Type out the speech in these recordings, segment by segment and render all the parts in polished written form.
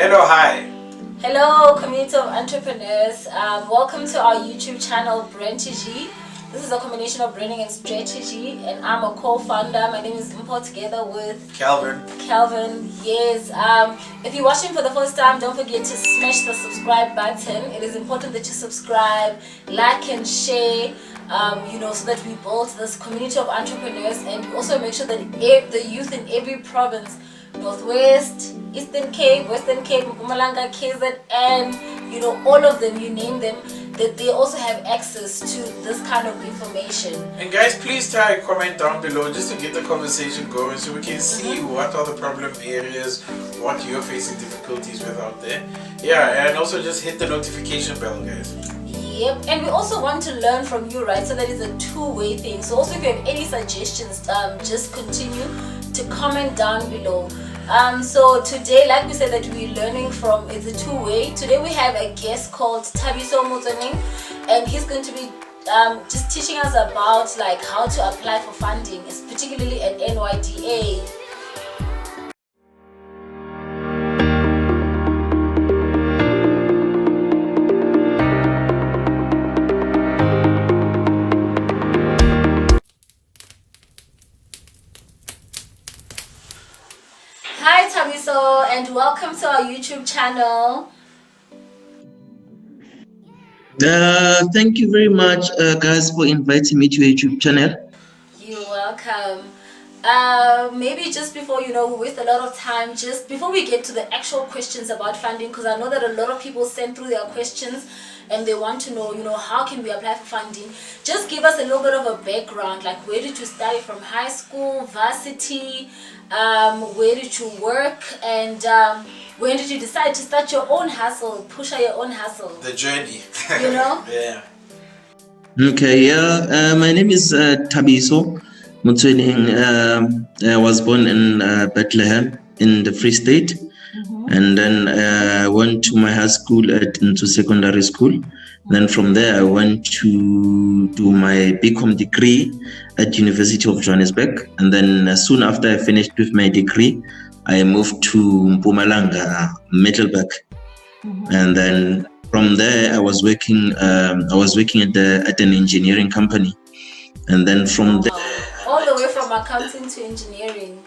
Hello, hi. Hello, community of entrepreneurs. Welcome to our YouTube channel, Brantegy. This is a combination of branding and strategy, and I'm a co-founder. My name is Mpo, together with Calvin. Yes. If you're watching for the first time, don't forget to smash the subscribe button. It is important that you subscribe, like, and share. So that we build this community of entrepreneurs, and we also make sure that the youth in every province, Northwest, Eastern Cape, Western Cape, Mpumalanga, KZN, all of them, you name them, that they also have access to this kind of information. And guys, please type a comment down below just to get the conversation going so we can see what are the problem areas, what you're facing difficulties with out there. Yeah, and also just hit the notification bell, guys. Yep, and we also want to learn from you, right? So that is a two-way thing. So also if you have any suggestions, just continue to comment down below. So today, like we said, that we're learning from, it's a two-way. Today we have a guest called Thabiso Motsoeneng, and he's going to be just teaching us about like how to apply for funding, particularly at NYDA. Hi Thabiso, and welcome to our YouTube channel. Thank you very much, guys, for inviting me to your YouTube channel. You're welcome. Maybe just before, we waste a lot of time, just before we get to the actual questions about funding, because I know that a lot of people send through their questions and they want to know, how can we apply for funding? Just give us a little bit of a background, like where did you study from high school, varsity, where did you work, and when did you decide to start your own hustle, push out your own hustle? The journey. Yeah. Okay, yeah. My name is Thabiso Motsoeneng. I was born in Bethel in the Free State, and then I went to my high school into secondary school. Then from there I went to do my BCom degree at University of Johannesburg, and then soon after I finished with my degree, I moved to Mpumalanga, Middelburg, and then from there I was working. I was working at an engineering company, and then from there, all the way from accounting to engineering.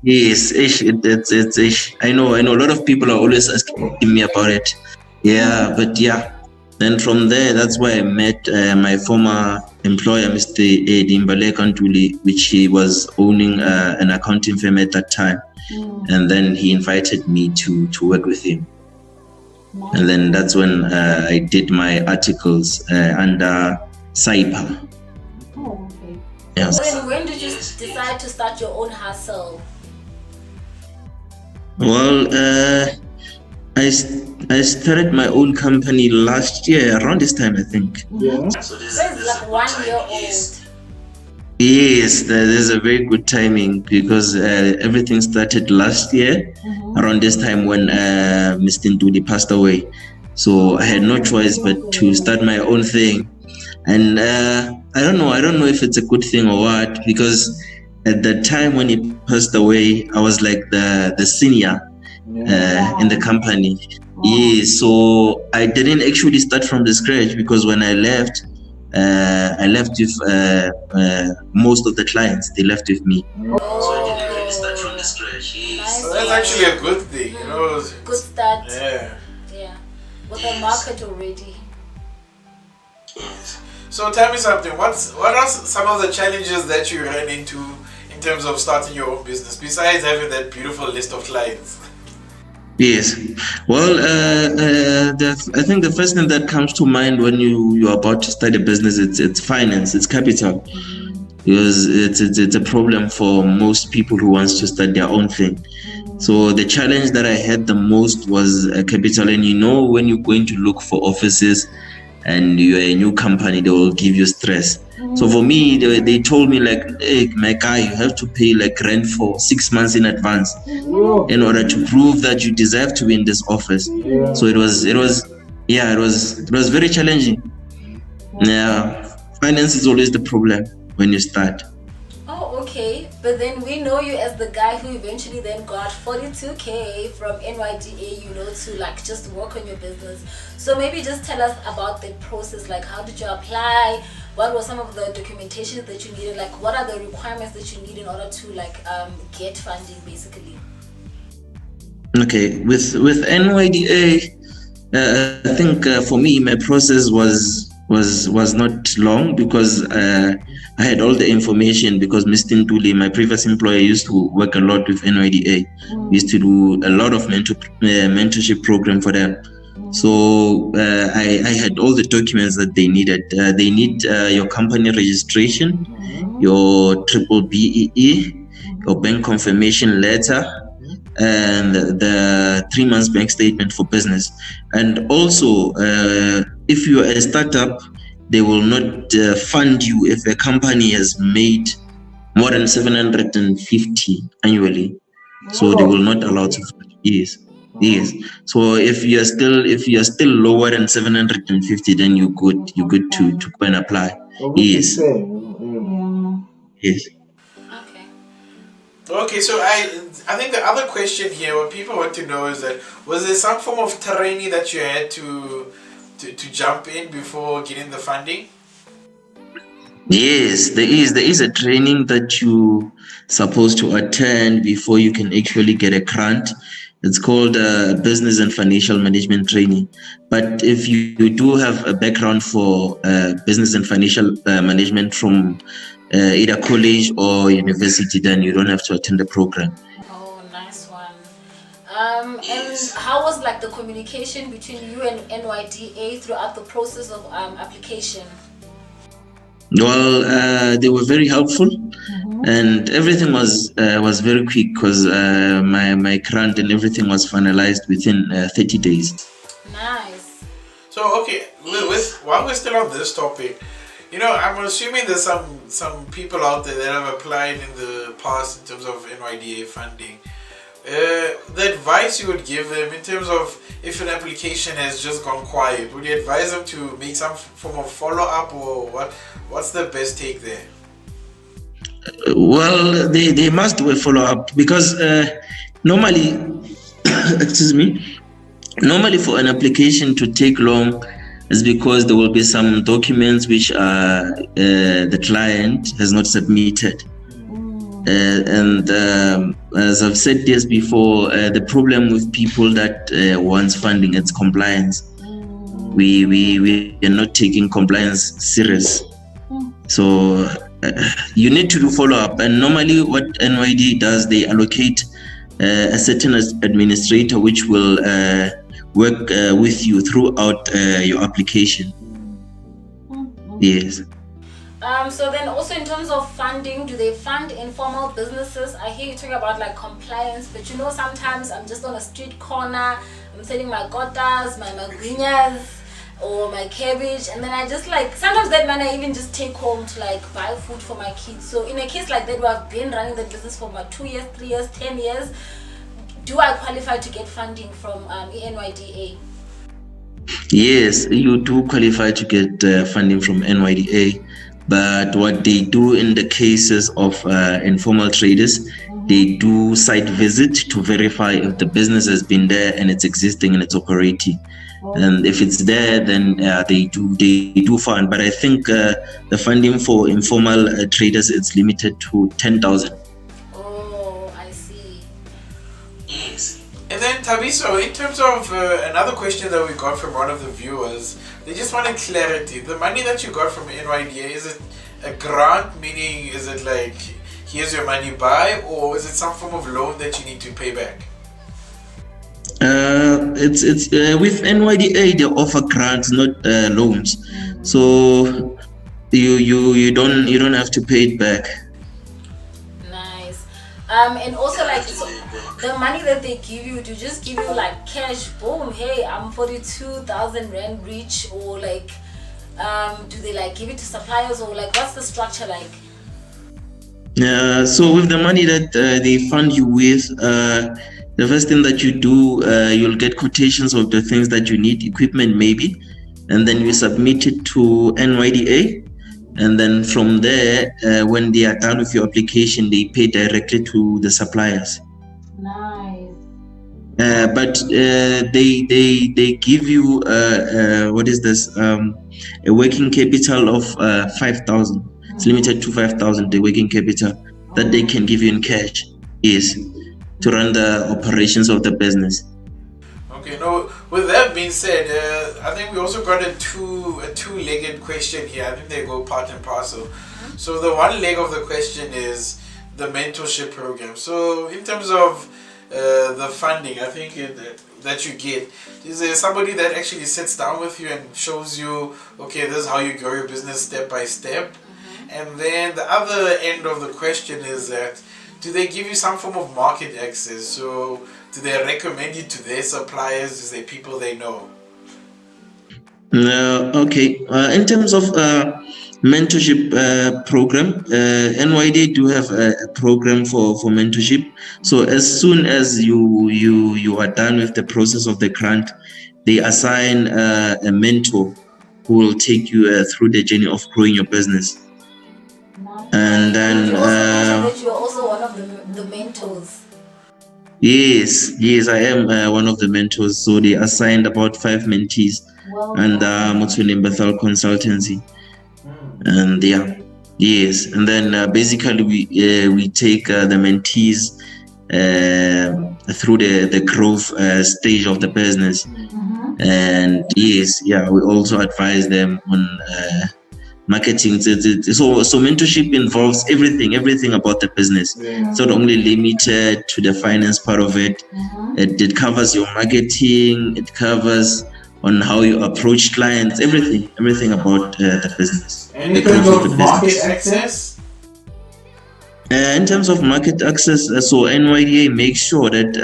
Yes, it's ish. I know. A lot of people are always asking me about it. Yeah, but yeah. Then from there, that's where I met my former employer, Mr. Dimbale Kantuli, which he was owning an accounting firm at that time. And then he invited me to work with him. And then that's when I did my articles under Cyber. Oh, okay. Yes. Then when did you decide to start your own hustle? Well, I started my own company last year around this time, I think. Yeah. So this is like 1 year old. Yes, there's a very good timing because everything started last year around this time when Mr. Ntuli passed away. So I had no choice but to start my own thing. And I don't know if it's a good thing or what, because at the time when he passed away, I was like the senior in the company. Yeah, so I didn't actually start from the scratch, because when I left with most of the clients. They left with me. So I didn't really start from the scratch. Nice. So that's actually a good thing, Good start. Yeah. With the market already. Yes. So tell me something. What are some of the challenges that you ran into in terms of starting your own business, besides having that beautiful list of clients? Yes. Well, I think the first thing that comes to mind when you're about to start a business, it's finance, it's capital, because it's a problem for most people who wants to start their own thing. So the challenge that I had the most was capital. And when you're going to look for offices and you're a new company, they will give you stress. So for me, they told me like, hey, my guy, you have to pay like rent for 6 months in advance in order to prove that you deserve to be in this office. So it was very challenging. Yeah, finance is always the problem when you start. Oh, okay. okay, but then we know you as the guy who eventually then got 42K from NYDA, you know, to like just work on your business. So maybe just tell us about the process, like how did you apply? What were some of the documentation that you needed? Like what are the requirements that you need in order to like get funding basically? Okay, with NYDA, I think for me my process was not long because I had all the information, because Mr. Ntuli, my previous employer, used to work a lot with NYDA. We used to do a lot of mentorship program for them. So I had all the documents that they needed. They need your company registration, your triple BEE, your bank confirmation letter, and the 3 months bank statement for business. And also, if you are a startup, they will not fund you if a company has made more than 750 annually. So they will not allow to fund you. Yes. So if you are still lower than 750, then you're good to go and apply. Yes. Yes. Okay, so I think the other question here, what people want to know is that, was there some form of training that you had to jump in before getting the funding? Yes, there is a training that you supposed to attend before you can actually get a grant. It's called business and financial management training. But if you do have a background for business and financial management from either college or university, then you don't have to attend the program. Oh, nice one. And how was like the communication between you and NYDA throughout the process of application? Well, they were very helpful, and everything was very quick because my grant and everything was finalized within 30 days. Nice. So okay, with while we're still on this topic, you know, I'm assuming there's some people out there that have applied in the past in terms of NYDA funding. The advice you would give them in terms of if an application has just gone quiet, would you advise them to make some form of follow-up, or what's the best take there? Well, they must do a follow-up because normally, excuse me, normally for an application to take long is because there will be some documents which the client has not submitted. And as I've said this before, the problem with people that wants funding, it's compliance. We are not taking compliance serious. So you need to do follow-up. And normally what NYD does, they allocate a certain administrator which will work with you throughout your application. Yes. So then also in terms of funding, do they fund informal businesses? I hear you talking about like compliance, but you know, sometimes I'm just on a street corner, I'm selling my kotas, my magrinas, or my cabbage, and then I just like, sometimes that money I even just take home to like buy food for my kids. So in a case like that, where I've been running the business for about 2 years, 3 years, 10 years, do I qualify to get funding from NYDA? Yes, you do qualify to get funding from NYDA. But what they do in the cases of informal traders, they do site visit to verify if the business has been there and it's existing and it's operating. And if it's there, then they do fund. But I think the funding for informal traders, it's limited to 10,000. Oh, I see. Yes. And then Thabiso, in terms of another question that we got from one of the viewers, they just wanted clarity. The money that you got from NYDA, is it a grant, meaning is it like here's your money buy, or is it some form of loan that you need to pay back? It's with NYDA they offer grants, not loans. So you don't have to pay it back. Nice. And also like so the money that they give you, do just give you like cash, boom, hey, I'm 42,000 rand rich, or like do they like give it to suppliers, or like what's the structure like? So with the money that they fund you with, the first thing that you do, you'll get quotations of the things that you need, equipment maybe, and then you submit it to NYDA. And then from there, when they are done with your application, they pay directly to the suppliers. Nice. But they give you what is this, a working capital of 5,000. It's limited to 5,000, the working capital that they can give you in cash, yes, to run the operations of the business. Okay, no, with that being said, I think we also got a two-legged question here. I think they go part and parcel. So the one leg of the question is the mentorship program. So in terms of the funding, I think that you get, is there somebody that actually sits down with you and shows you, okay, this is how you grow your business step by step? And then the other end of the question is that, do they give you some form of market access? So do they recommend you to their suppliers? Is there people they know? Okay. In terms of mentorship program, NYDA do have a program for mentorship. So as soon as you are done with the process of the grant, they assign a mentor who will take you through the journey of growing your business. And then you also mentioned that you're also one of the mentors. Yes, I am one of the mentors. So they assigned about 5 mentees and Motsoeneng Bethel Consultancy. And yes, and then basically we take the mentees through the growth stage of the business. And yes, we also advise them on marketing. So mentorship involves everything about the business. It's not only limited to the finance part of it. It covers your marketing, it covers on how you approach clients, everything about the business. And in terms of market access? In terms of market access, so NYDA makes sure that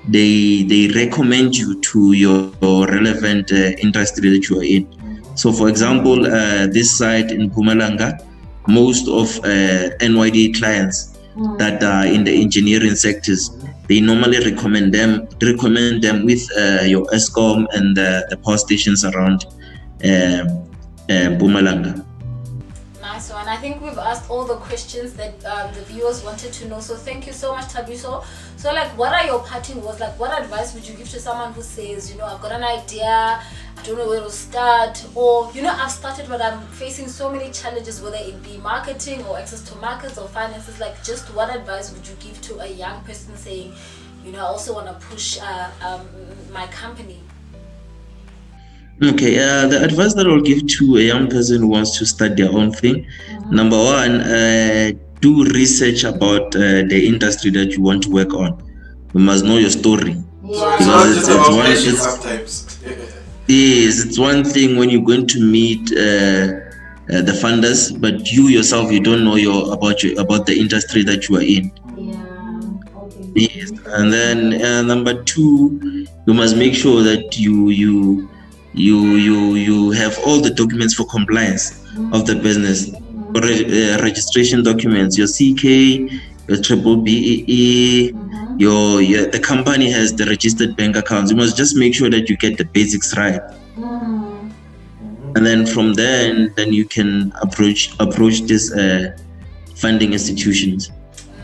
they recommend you to your relevant industry that you are in. So for example, this site in Mpumalanga, most of NYDA clients that are in the engineering sectors, they normally recommend them with your ESCOM and the power stations around Mpumalanga. Nice one. I think we've asked all the questions that the viewers wanted to know. So thank you so much, Thabiso. So what are your parting words? What advice would you give to someone who says, I've got an idea, I don't know where to start, or I've started but I'm facing so many challenges, whether it be marketing or access to markets or finances. Just what advice would you give to a young person saying, I also want to push my company? Okay, the advice that I'll give to a young person who wants to start their own thing, number one, do research about the industry that you want to work on. You must know your story. So it's not just about passion sometimes. Yes, it's one thing when you're going to meet the funders, but you yourself, you don't know about the industry that you are in. Yes, and then number two, you must make sure that you have all the documents for compliance of the business, registration documents, your CK, your triple BEE, the company has the registered bank accounts. You must just make sure that you get the basics right. And then from there, then you can approach this funding institutions.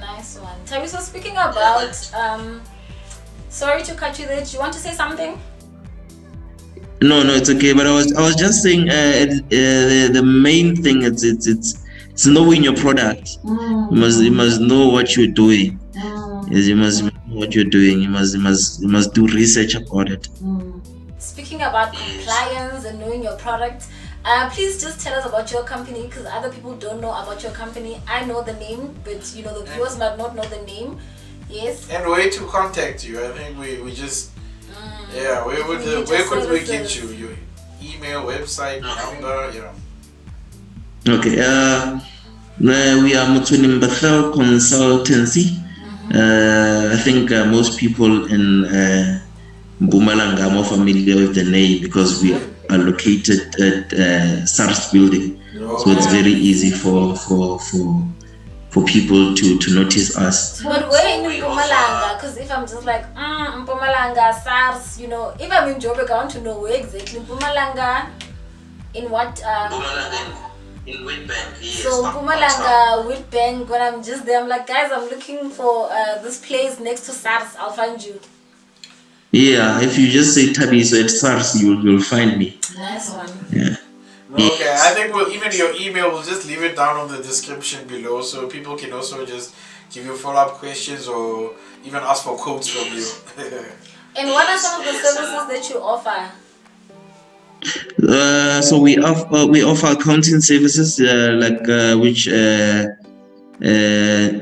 Nice one. Thabiso, speaking about sorry to cut you there, do you want to say something? No, it's okay. But I was just saying the main thing is it's knowing your product. You must know what you're doing. Yes, you must know what you're doing. You must do research about it. Speaking about compliance and knowing your product, please just tell us about your company, because other people don't know about your company. I know the name, but the viewers might not know the name. Yes. And where to contact you? I think we just. Where could we get you? Your email, website, number, Okay, we are Motsoeneng Bethel Consultancy. I think most people in Mpumalanga are more familiar with the name because we are located at SARS building. So it's very easy for people to notice us. But we're in Mpumalanga, because if I'm just Mpumalanga, SARS, if I'm in Joburg, I want to know where exactly. Mpumalanga, in what? In Witbank, yes. So Mpumalanga, Witbank, when I'm just there, I'm like, guys, I'm looking for this place next to SARS. I'll find you. Yeah, if you just say Thabiso at SARS, you'll find me. Nice one. Yeah. Okay, I think we'll even your email, we'll just leave it down on the description below so people can also just give you follow-up questions or even ask for quotes from you. And what are some of the services that you offer? So we offer accounting services which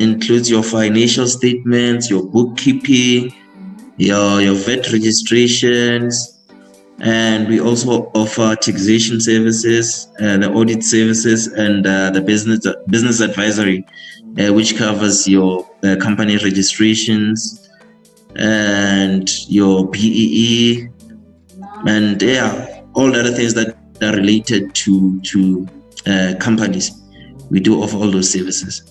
includes your financial statements, your bookkeeping, your VAT registrations, and we also offer taxation services, the audit services, and the business advisory, which covers your company registrations and your BEE, and all the other things that are related to companies. We do offer all those services.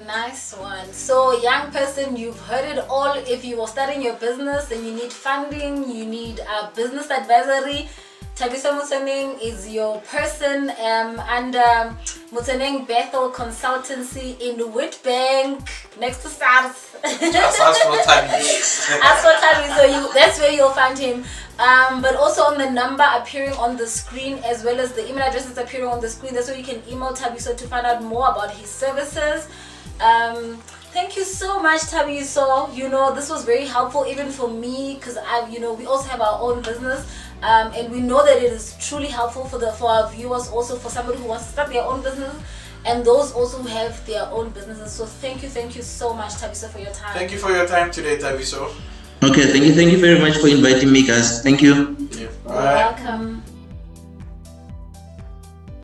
Nice one. So, young person, you've heard it all. If you are starting your business and you need funding, you need a business advisory, Thabiso Motsoeneng is your person. Under Motsoeneng Bethel Consultancy in Witbank, next to SARS. Just ask for Thabiso. Ask for Thabiso, that's where you'll find him. But also on the number appearing on the screen, as well as the email addresses appearing on the screen, that's where you can email Thabiso to find out more about his services. Thank you so much, Thabiso. This was very helpful even for me, because we also have our own business, and we know that it is truly helpful for our viewers, also for somebody who wants to start their own business, and those also who have their own businesses. So thank you so much, Thabiso, for your time. Thank you for your time today, Thabiso. Okay, thank you very much for inviting me, guys. Thank you. Yeah. You're welcome.